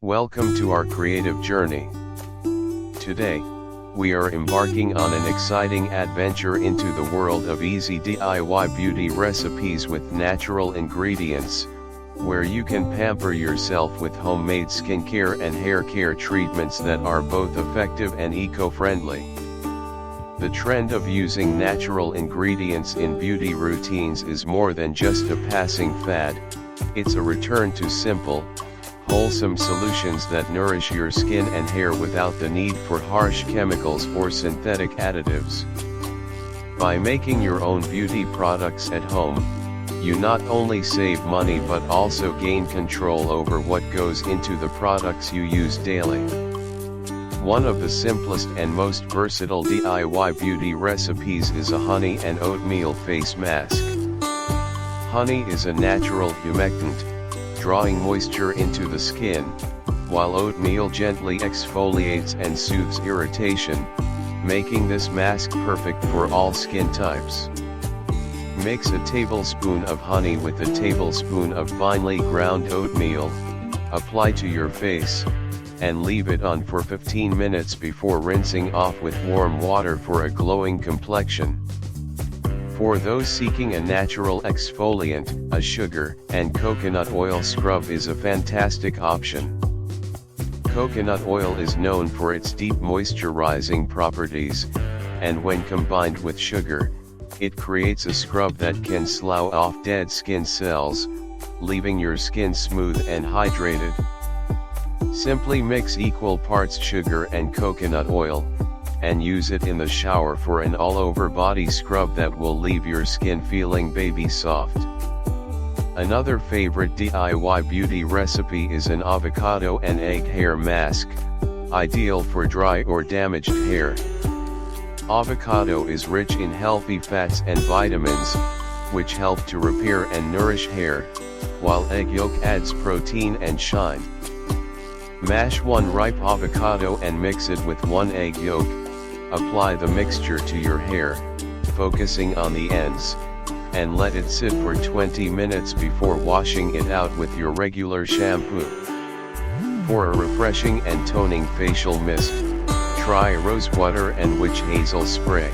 Welcome to our creative journey. Today, we are embarking on an exciting adventure into the world of easy DIY beauty recipes with natural ingredients, where you can pamper yourself with homemade skincare and hair care treatments that are both effective and eco-friendly. The trend of using natural ingredients in beauty routines is more than just a passing fad, it's a return to simple, wholesome solutions that nourish your skin and hair without the need for harsh chemicals or synthetic additives. By making your own beauty products at home, you not only save money but also gain control over what goes into the products you use daily. One of the simplest and most versatile DIY beauty recipes is a honey and oatmeal face mask. Honey is a natural humectant, drawing moisture into the skin, while oatmeal gently exfoliates and soothes irritation, making this mask perfect for all skin types. Mix a tablespoon of honey with a tablespoon of finely ground oatmeal, apply to your face, and leave it on for 15 minutes before rinsing off with warm water for a glowing complexion. For those seeking a natural exfoliant, a sugar and coconut oil scrub is a fantastic option. Coconut oil is known for its deep moisturizing properties, and when combined with sugar, it creates a scrub that can slough off dead skin cells, leaving your skin smooth and hydrated. Simply mix equal parts sugar and coconut oil, and use it in the shower for an all-over body scrub that will leave your skin feeling baby soft. Another favorite DIY beauty recipe is an avocado and egg hair mask, ideal for dry or damaged hair. Avocado is rich in healthy fats and vitamins, which help to repair and nourish hair, while egg yolk adds protein and shine. Mash one ripe avocado and mix it with one egg yolk. Apply the mixture to your hair, focusing on the ends, and let it sit for 20 minutes before washing it out with your regular shampoo. For a refreshing and toning facial mist, try rosewater and witch hazel spray.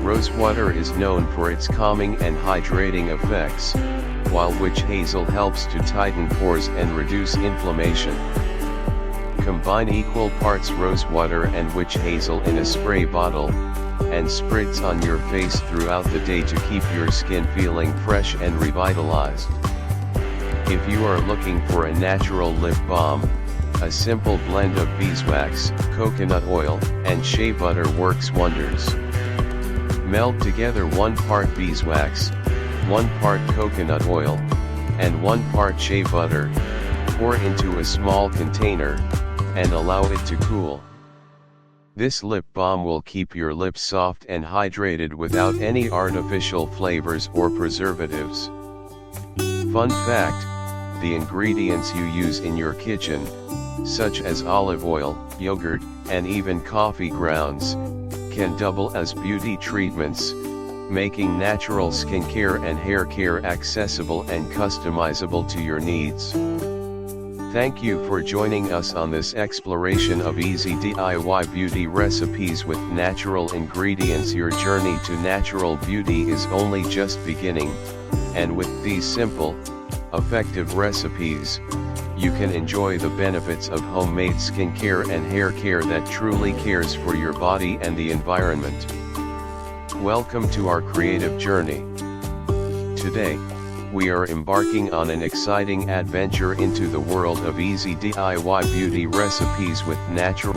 Rosewater is known for its calming and hydrating effects, while witch hazel helps to tighten pores and reduce inflammation. Combine equal parts rosewater and witch hazel in a spray bottle, and spritz on your face throughout the day to keep your skin feeling fresh and revitalized. If you are looking for a natural lip balm, a simple blend of beeswax, coconut oil, and shea butter works wonders. Melt together 1 part beeswax, 1 part coconut oil, and 1 part shea butter, pour into a small container, and allow it to cool. This lip balm will keep your lips soft and hydrated without any artificial flavors or preservatives. Fun fact, the ingredients you use in your kitchen, such as olive oil, yogurt, and even coffee grounds, can double as beauty treatments, making natural skincare and hair care accessible and customizable to your needs. Thank you for joining us on this exploration of easy DIY beauty recipes with natural ingredients. Your journey to natural beauty is only just beginning, and with these simple, effective recipes, you can enjoy the benefits of homemade skincare and hair care that truly cares for your body and the environment. Welcome to our creative journey. Today, we are embarking on an exciting adventure into the world of easy DIY beauty recipes with natural